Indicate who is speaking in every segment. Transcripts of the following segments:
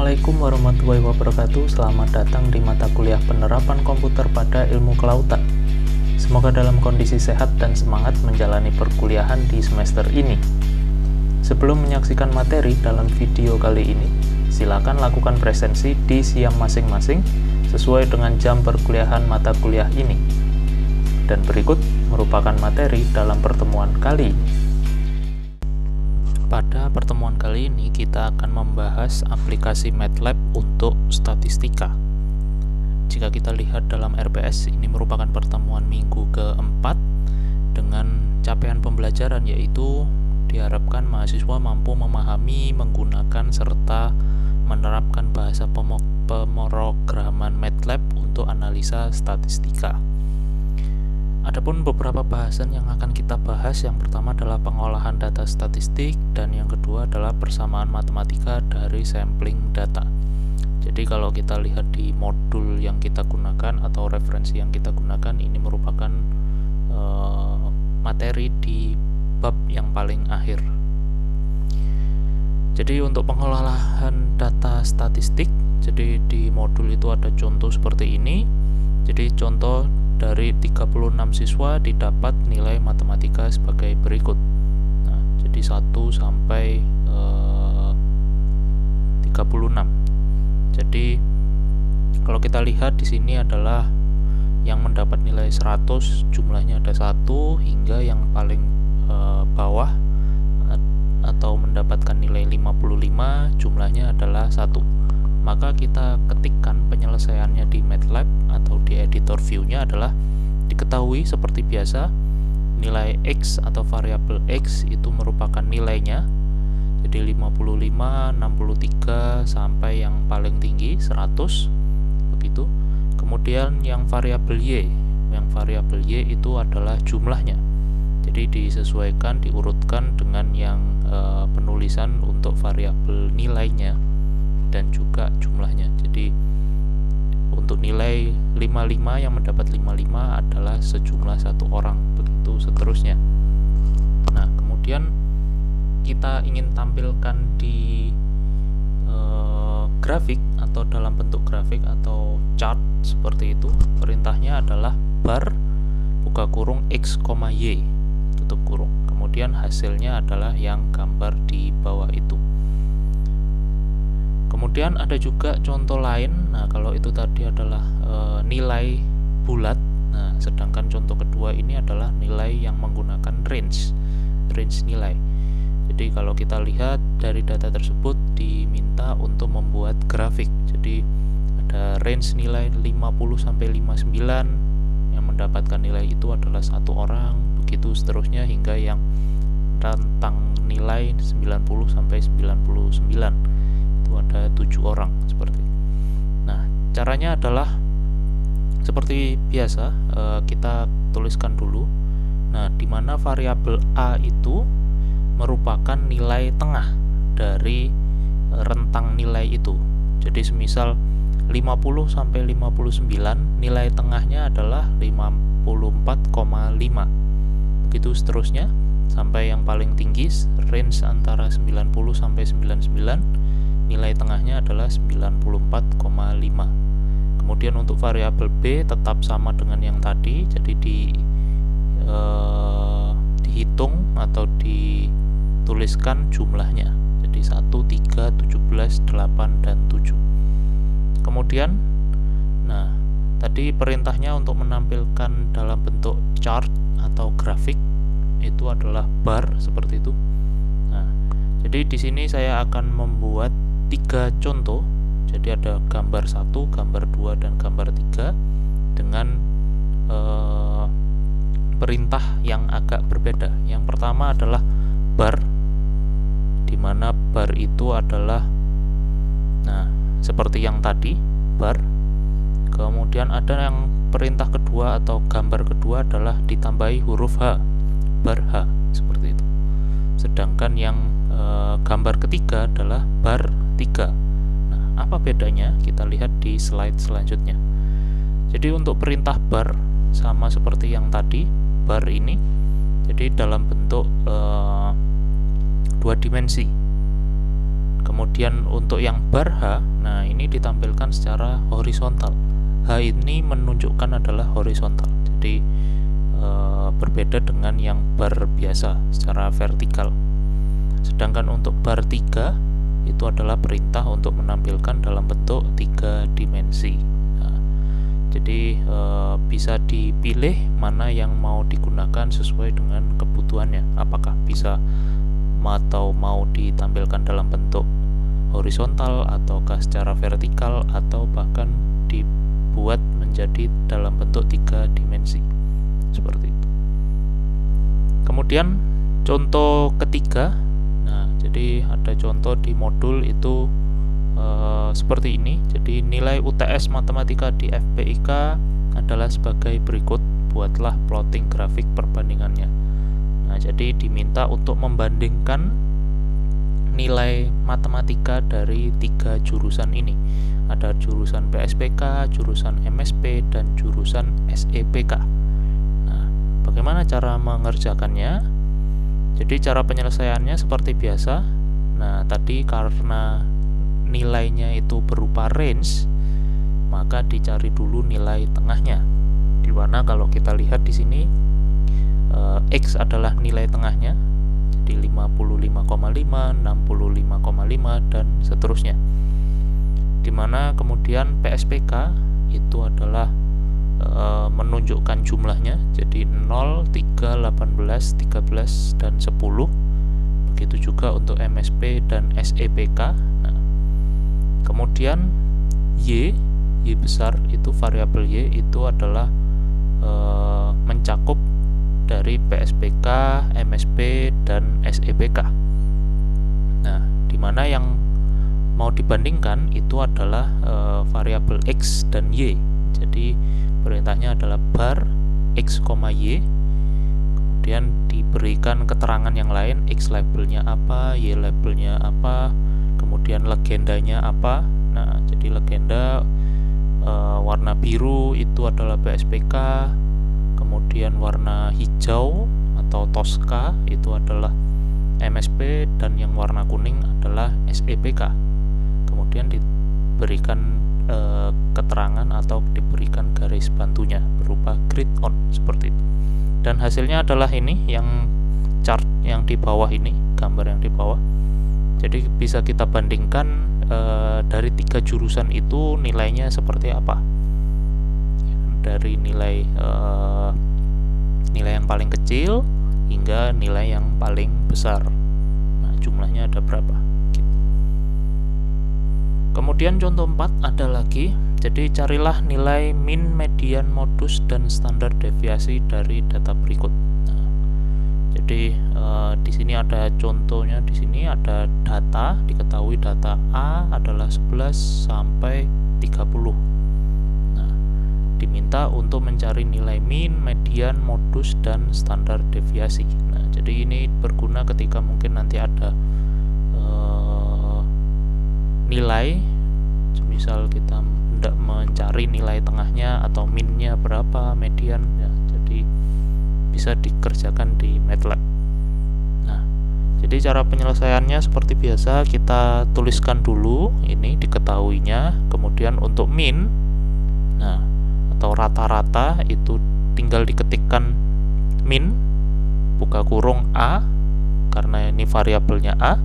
Speaker 1: Assalamualaikum warahmatullahi wabarakatuh. Selamat datang di mata kuliah penerapan komputer pada ilmu kelautan. Semoga dalam kondisi sehat dan semangat menjalani perkuliahan di semester ini. Sebelum menyaksikan materi dalam video kali ini, silakan lakukan presensi di siang masing-masing sesuai dengan jam perkuliahan mata kuliah ini. Dan berikut merupakan materi dalam pertemuan kali ini. Pada pertemuan kali ini kita akan membahas aplikasi MATLAB untuk statistika. Jika kita lihat dalam RPS, ini merupakan pertemuan minggu keempat dengan capaian pembelajaran, yaitu diharapkan mahasiswa mampu memahami, menggunakan, serta menerapkan bahasa pemrograman MATLAB untuk analisa statistika. Adapun beberapa bahasan yang akan kita bahas, yang pertama adalah pengolahan data statistik, dan yang kedua adalah persamaan matematika dari sampling data. Jadi kalau kita lihat di modul yang kita gunakan atau referensi yang kita gunakan, ini merupakan materi di bab yang paling akhir. Jadi untuk pengolahan data statistik, jadi di modul itu ada contoh seperti ini. Jadi contoh dari 36 siswa didapat nilai matematika sebagai berikut. Nah, jadi 1 sampai 36. Jadi kalau kita lihat di sini adalah yang mendapat nilai 100 jumlahnya ada 1, hingga yang paling bawah atau mendapatkan nilai 55 jumlahnya adalah 1. Maka kita ketikkan penyelesaiannya di MATLAB atau di editor view-nya adalah diketahui seperti biasa nilai X atau variabel X itu merupakan nilainya, jadi 55, 63 sampai yang paling tinggi 100 begitu. Kemudian yang variabel Y itu adalah jumlahnya, jadi disesuaikan, diurutkan dengan yang penulisan untuk variabel nilainya dan juga jumlahnya. Jadi untuk nilai 55 yang mendapat 55 adalah sejumlah 1 orang, begitu seterusnya. Nah, kemudian kita ingin tampilkan di grafik atau dalam bentuk grafik atau chart seperti itu. Perintahnya adalah bar buka kurung X, Y tutup kurung. Kemudian hasilnya adalah yang gambar di bawah itu. Kemudian ada juga contoh lain. Nah, kalau itu tadi adalah nilai bulat. Nah, sedangkan contoh kedua ini adalah nilai yang menggunakan range nilai. Jadi kalau kita lihat dari data tersebut diminta untuk membuat grafik. Jadi ada range nilai 50 sampai 59, yang mendapatkan nilai itu adalah 1 orang, begitu seterusnya hingga yang rentang nilai 90 sampai 99. Ada 7 orang seperti itu. Nah, caranya adalah seperti biasa, kita tuliskan dulu. Nah, di mana variabel A itu merupakan nilai tengah dari rentang nilai itu. Jadi semisal 50 sampai 59, nilai tengahnya adalah 54,5. Begitu seterusnya sampai yang paling tinggi, range antara 90 sampai 99. Nilai tengahnya adalah 94,5. Kemudian untuk variabel B tetap sama dengan yang tadi, jadi dihitung atau dituliskan jumlahnya. Jadi 1, 3, 17, 8, dan 7. Kemudian, nah, tadi perintahnya untuk menampilkan dalam bentuk chart atau grafik itu adalah bar seperti itu. Nah, jadi di sini saya akan membuat 3 contoh. Jadi ada gambar 1, gambar 2, dan gambar 3 dengan perintah yang agak berbeda. Yang pertama adalah bar, di mana bar itu adalah, nah, seperti yang tadi, bar. Kemudian ada yang perintah kedua atau gambar kedua adalah ditambahi huruf H, bar H, seperti itu. Sedangkan yang gambar ketiga adalah bar 3. Nah, apa bedanya? Kita lihat di slide selanjutnya. Jadi untuk perintah bar sama seperti yang tadi, bar ini jadi dalam bentuk 2 dimensi. Kemudian untuk yang bar H, nah ini ditampilkan secara horizontal. H ini menunjukkan adalah horizontal. Jadi berbeda dengan yang bar biasa secara vertikal. Sedangkan untuk bar 3 itu adalah perintah untuk menampilkan dalam bentuk 3 dimensi. Nah, jadi bisa dipilih mana yang mau digunakan sesuai dengan kebutuhannya. Apakah bisa atau mau ditampilkan dalam bentuk horizontal ataukah secara vertikal atau bahkan dibuat menjadi dalam bentuk 3 dimensi seperti itu. Kemudian contoh ketiga, nah jadi ada contoh di modul itu seperti ini. Jadi nilai UTS matematika di FPIK adalah sebagai berikut, buatlah plotting grafik perbandingannya. Nah, jadi diminta untuk membandingkan nilai matematika dari 3 jurusan ini. Ada jurusan PSPK, jurusan MSP, dan jurusan SEPK. Nah, bagaimana cara mengerjakannya? Jadi cara penyelesaiannya seperti biasa. Nah, tadi karena nilainya itu berupa range, maka dicari dulu nilai tengahnya. Di mana kalau kita lihat di sini X adalah nilai tengahnya, jadi 55,5, 65,5 dan seterusnya. Dimana kemudian PSPK itu adalah menunjukkan jumlahnya, jadi 0, 3, 18, 13 dan 10. Begitu juga untuk MSP dan SEPK. Nah, kemudian Y besar itu variabel Y itu adalah mencakup dari PSPK, MSP, dan SEPK. Nah, di mana yang mau dibandingkan itu adalah variabel X dan Y. Jadi perintahnya adalah bar X, Y. Kemudian diberikan keterangan yang lain, X labelnya apa, Y labelnya apa, kemudian legendanya apa. Nah, jadi legenda warna biru itu adalah PSPK, kemudian warna hijau atau Tosca itu adalah MSP, dan yang warna kuning adalah SEPK. Kemudian diberikan keterangan atau diberikan garis bantunya berupa grid on seperti itu. Dan hasilnya adalah ini, yang chart yang di bawah ini, gambar yang di bawah. Jadi bisa kita bandingkan dari 3 jurusan itu nilainya seperti apa. Dari nilai yang paling kecil hingga nilai yang paling besar. Nah, jumlahnya ada berapa gitu. Kemudian contoh 4 ada lagi. Jadi carilah nilai min, median, modus, dan standar deviasi dari data berikut. Nah, jadi di sini ada contohnya. Di sini ada data, diketahui data A adalah 11 sampai 30. Diminta untuk mencari nilai min, median, modus, dan standar deviasi. Nah, jadi ini berguna ketika mungkin nanti ada nilai, misal kita hendak mencari nilai tengahnya atau minnya berapa, median, ya, jadi bisa dikerjakan di MATLAB. Nah, jadi cara penyelesaiannya seperti biasa, kita tuliskan dulu ini diketahuinya, kemudian untuk min, nah atau rata-rata itu tinggal diketikkan min buka kurung A karena ini variabelnya A.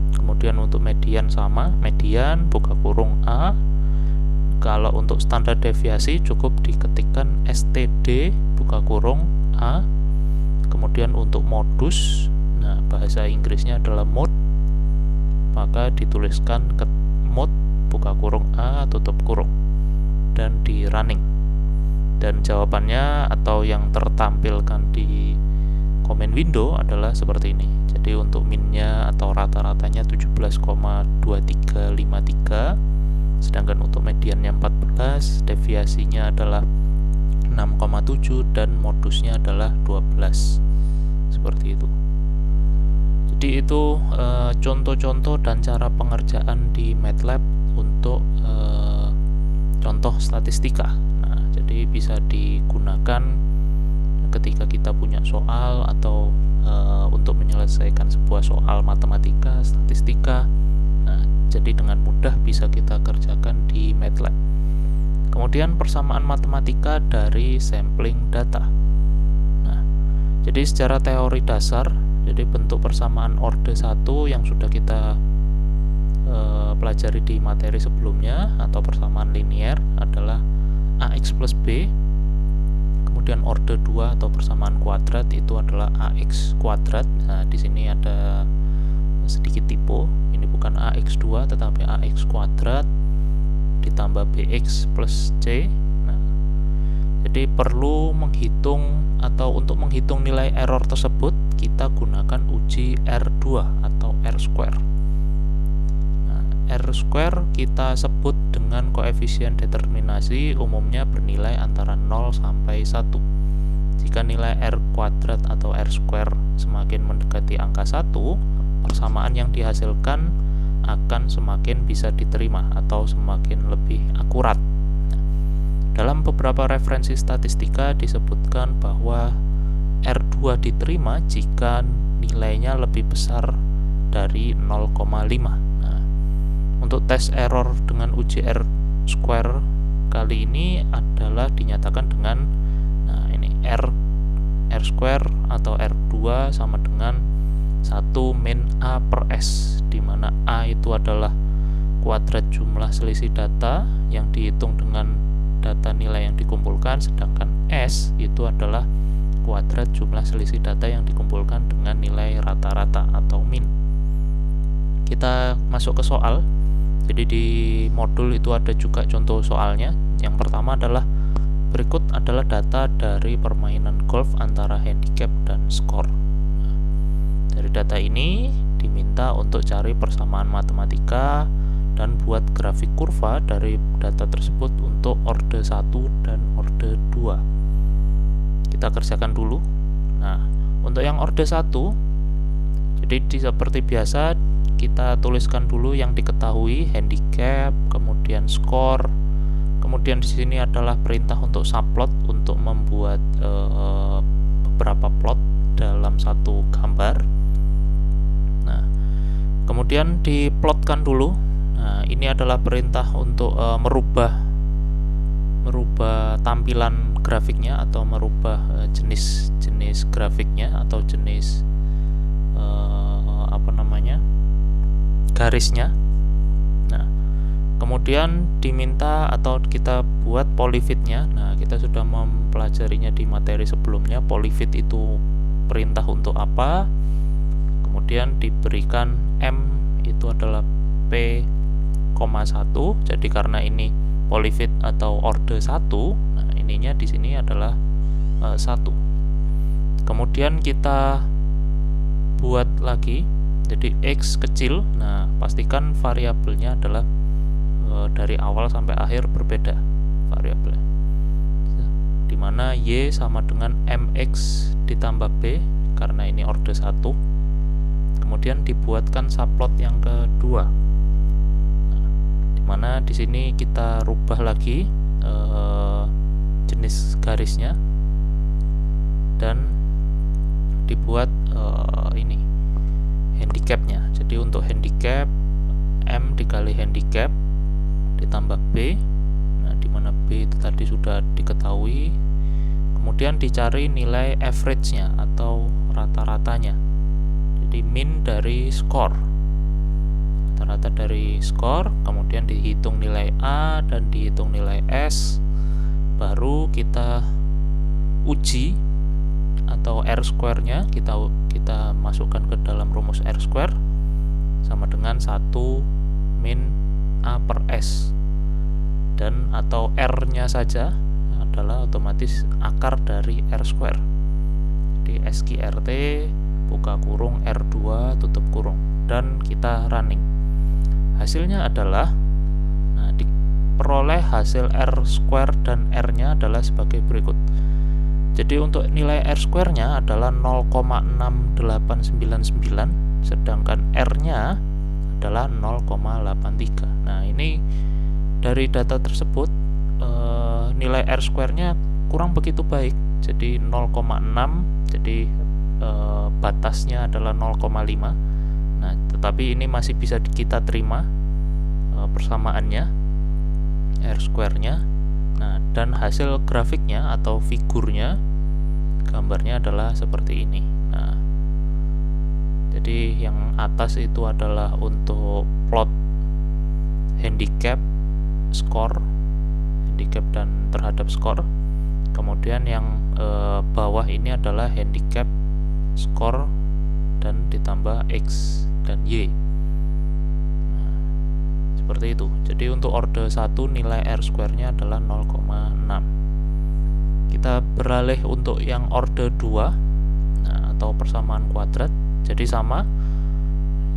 Speaker 1: Kemudian untuk median sama, median buka kurung A. Kalau untuk standar deviasi cukup diketikkan STD buka kurung A. Kemudian untuk modus, nah bahasa Inggrisnya adalah mode, maka dituliskan mode buka kurung A tutup kurung dan di running. Dan jawabannya atau yang tertampilkan di komen window adalah seperti ini. Jadi untuk minnya atau rata-ratanya 17,2353, sedangkan untuk mediannya 14, deviasinya adalah 6,7 dan modusnya adalah 12. Seperti itu. Jadi itu contoh-contoh dan cara pengerjaan di MATLAB untuk contoh statistika. Jadi bisa digunakan ketika kita punya soal atau untuk menyelesaikan sebuah soal matematika, statistika. Nah, jadi dengan mudah bisa kita kerjakan di MATLAB. Kemudian persamaan matematika dari sampling data. Nah, jadi secara teori dasar, jadi bentuk persamaan orde 1 yang sudah kita pelajari di materi sebelumnya atau persamaan linear adalah AX plus B. Kemudian orde 2 atau persamaan kuadrat itu adalah AX kuadrat. Nah, di sini ada sedikit typo. Ini bukan AX2 tetapi AX kuadrat ditambah BX plus C. Nah, jadi perlu menghitung atau untuk menghitung nilai error tersebut kita gunakan uji R2 atau R square. R square kita sebut dengan koefisien determinasi umumnya bernilai antara 0 sampai 1. Jika nilai R kuadrat atau R square semakin mendekati angka 1, persamaan yang dihasilkan akan semakin bisa diterima atau semakin lebih akurat. Dalam beberapa referensi statistika disebutkan bahwa R2 diterima jika nilainya lebih besar dari 0,5. Untuk tes error dengan uji R square kali ini adalah dinyatakan dengan ini R square atau R2 sama dengan 1 min A per S, di mana A itu adalah kuadrat jumlah selisih data yang dihitung dengan data nilai yang dikumpulkan, sedangkan S itu adalah kuadrat jumlah selisih data yang dikumpulkan dengan nilai rata-rata atau min. Kita masuk ke soal. Jadi di modul itu ada juga contoh soalnya. Yang pertama adalah berikut adalah data dari permainan golf antara handicap dan skor. Nah, dari data ini diminta untuk cari persamaan matematika dan buat grafik kurva dari data tersebut untuk orde 1 dan orde 2. Kita kerjakan dulu. Nah, untuk yang orde 1, jadi seperti biasa kita tuliskan dulu yang diketahui, handicap, kemudian skor. Kemudian di sini adalah perintah untuk subplot untuk membuat beberapa plot dalam satu gambar. Nah, kemudian diplotkan dulu. Nah, ini adalah perintah untuk merubah tampilan grafiknya atau merubah jenis grafiknya atau jenis garisnya. Nah, kemudian diminta atau kita buat polyfitnya. Nah, kita sudah mempelajarinya di materi sebelumnya. Polyfit itu perintah untuk apa? Kemudian diberikan M itu adalah P,1. Jadi karena ini polyfit atau orde 1, nah ininya di sini adalah 1. Kemudian kita buat lagi. Jadi X kecil, nah pastikan variabelnya adalah dari awal sampai akhir berbeda variabelnya, dimana Y sama dengan MX ditambah B karena ini orde 1. Kemudian dibuatkan subplot yang kedua, dimana di sini kita rubah lagi jenis garisnya dan dibuat ini handicapnya. Jadi untuk handicap M dikali handicap ditambah B, nah dimana B itu tadi sudah diketahui. Kemudian dicari nilai average-nya atau rata-ratanya. Jadi min dari skor, rata-rata dari skor. Kemudian dihitung nilai A dan dihitung nilai S. Baru kita uji atau R square-nya kita masukkan ke dalam rumus R square sama dengan 1 min A per S, dan atau R-nya saja adalah otomatis akar dari R square. Di SQRT buka kurung R2 tutup kurung dan kita running. Hasilnya adalah diperoleh hasil R square dan R-nya adalah sebagai berikut. Jadi untuk nilai R square-nya adalah 0,6899, sedangkan R-nya adalah 0,83. Nah, ini dari data tersebut nilai R square-nya kurang begitu baik. Jadi 0,6, jadi batasnya adalah 0,5. Nah, tetapi ini masih bisa kita terima persamaannya, R square-nya. Nah, dan hasil grafiknya atau figurnya, gambarnya adalah seperti ini. Nah, jadi yang atas itu adalah untuk plot handicap, skor, handicap dan terhadap skor. Kemudian yang bawah ini adalah handicap, skor, dan ditambah X dan Y. Nah, seperti itu. Jadi untuk orde 1 nilai R square-nya adalah 0,6. Kita beralih untuk yang orde 2, nah, atau persamaan kuadrat. Jadi sama.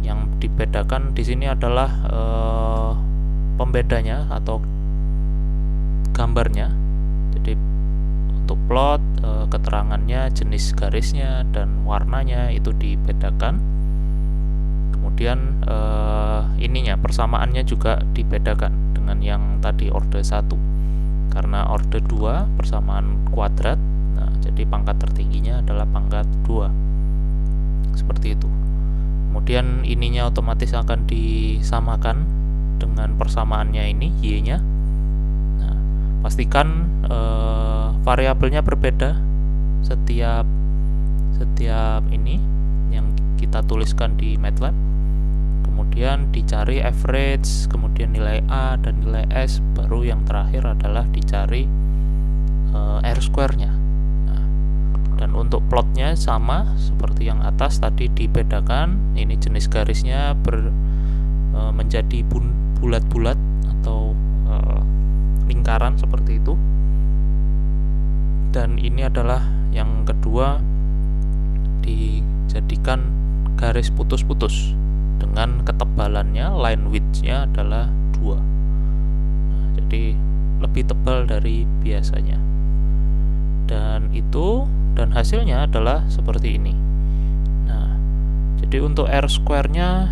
Speaker 1: Yang dibedakan di sini adalah pembedanya atau gambarnya. Jadi untuk plot, keterangannya, jenis garisnya, dan warnanya itu dibedakan. Kemudian ininya, persamaannya juga dibedakan dengan yang tadi orde 1. Karena orde 2 persamaan kuadrat, nah, jadi pangkat tertingginya adalah pangkat 2. Seperti itu. Kemudian ininya otomatis akan disamakan dengan persamaannya ini, Y-nya. Nah, pastikan variabelnya berbeda setiap ini yang kita tuliskan di MATLAB. Kemudian dicari average, kemudian nilai A dan nilai S, baru yang terakhir adalah dicari R square-nya. Nah, dan untuk plotnya sama seperti yang atas tadi, dibedakan. Ini jenis garisnya menjadi bulat-bulat atau lingkaran seperti itu. Dan ini adalah yang kedua, dijadikan garis putus-putus dengan ketebalannya, line width-nya adalah 2. Nah, jadi lebih tebal dari biasanya. Dan hasilnya adalah seperti ini. Nah, jadi untuk R square-nya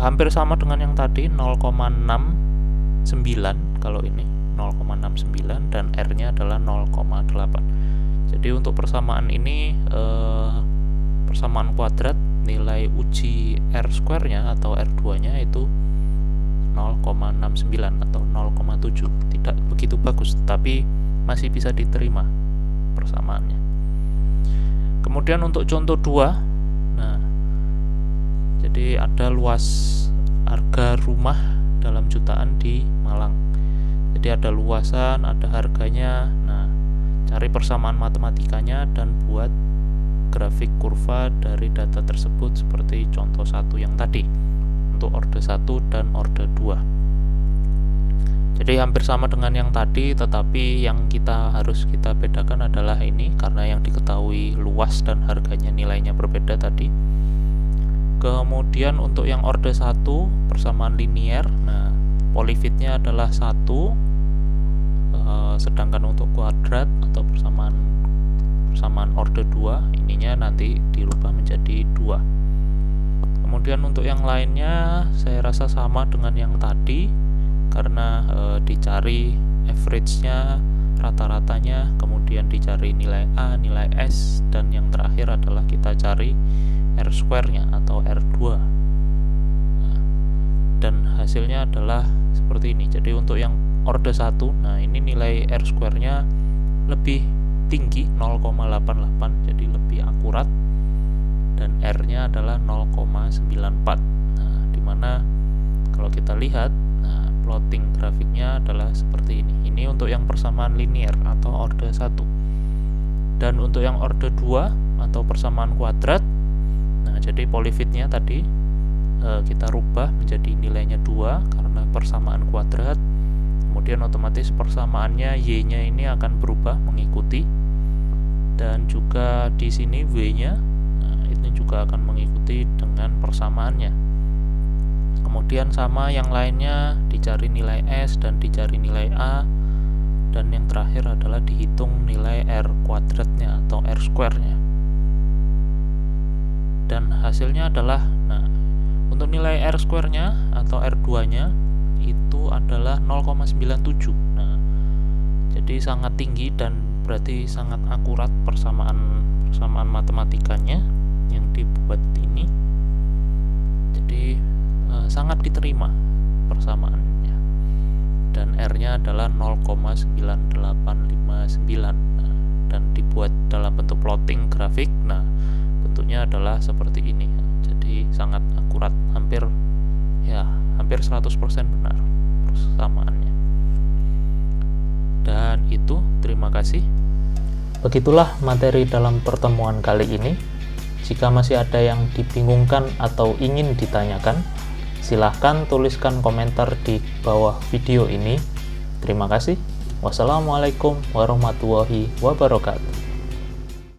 Speaker 1: hampir sama dengan yang tadi, 0,69 kalau ini 0,69, dan R-nya adalah 0,8. Jadi untuk persamaan ini persamaan kuadrat, nilai uji R square-nya atau R2-nya itu 0,69 atau 0,7. Tidak begitu bagus, tapi masih bisa diterima persamaannya. Kemudian untuk contoh 2, nah, jadi ada luas harga rumah dalam jutaan di Malang. Jadi ada luasan, ada harganya. Nah, cari persamaan matematikanya dan buat grafik kurva dari data tersebut seperti contoh 1 yang tadi untuk orde 1 dan orde 2. Jadi hampir sama dengan yang tadi, tetapi yang harus kita bedakan adalah ini, karena yang diketahui luas dan harganya nilainya berbeda tadi. Kemudian untuk yang orde 1 persamaan linear, nah, polyfitnya adalah 1, sedangkan untuk kuadrat atau persamaan orde 2 ininya nanti dirubah menjadi 2. Kemudian untuk yang lainnya saya rasa sama dengan yang tadi, karena dicari average-nya, rata-ratanya, kemudian dicari nilai A, nilai S, dan yang terakhir adalah kita cari R square-nya atau R2. Nah, dan hasilnya adalah seperti ini. Jadi untuk yang orde 1, nah ini nilai R square-nya lebih tinggi, 0,88, jadi lebih akurat, dan R-nya adalah 0,94. Nah, dimana kalau kita lihat, nah, plotting grafiknya adalah seperti ini. Ini untuk yang persamaan linear atau orde 1. Dan untuk yang orde 2 atau persamaan kuadrat, nah jadi polyfitnya tadi kita rubah menjadi nilainya 2 karena persamaan kuadrat. Kemudian otomatis persamaannya Y-nya ini akan berubah mengikuti, dan juga di sini W-nya, nah, ini juga akan mengikuti dengan persamaannya. Kemudian sama yang lainnya, dicari nilai S dan dicari nilai A, dan yang terakhir adalah dihitung nilai R kuadratnya atau R square-nya. Dan hasilnya adalah, nah, untuk nilai R square-nya atau R2-nya itu adalah 0,97. Nah, jadi sangat tinggi dan berarti sangat akurat persamaan matematikanya yang dibuat ini. Jadi sangat diterima persamaannya. dan R-nya adalah 0,9859. Nah, dan dibuat dalam bentuk plotting grafik. Nah, bentuknya adalah seperti ini. Jadi sangat akurat, hampir 100% benar persamaannya. Dan itu, terima kasih. Begitulah materi dalam pertemuan kali ini. Jika masih ada yang dibingungkan atau ingin ditanyakan, silahkan tuliskan komentar di bawah video ini. Terima kasih. Wassalamualaikum warahmatullahi wabarakatuh.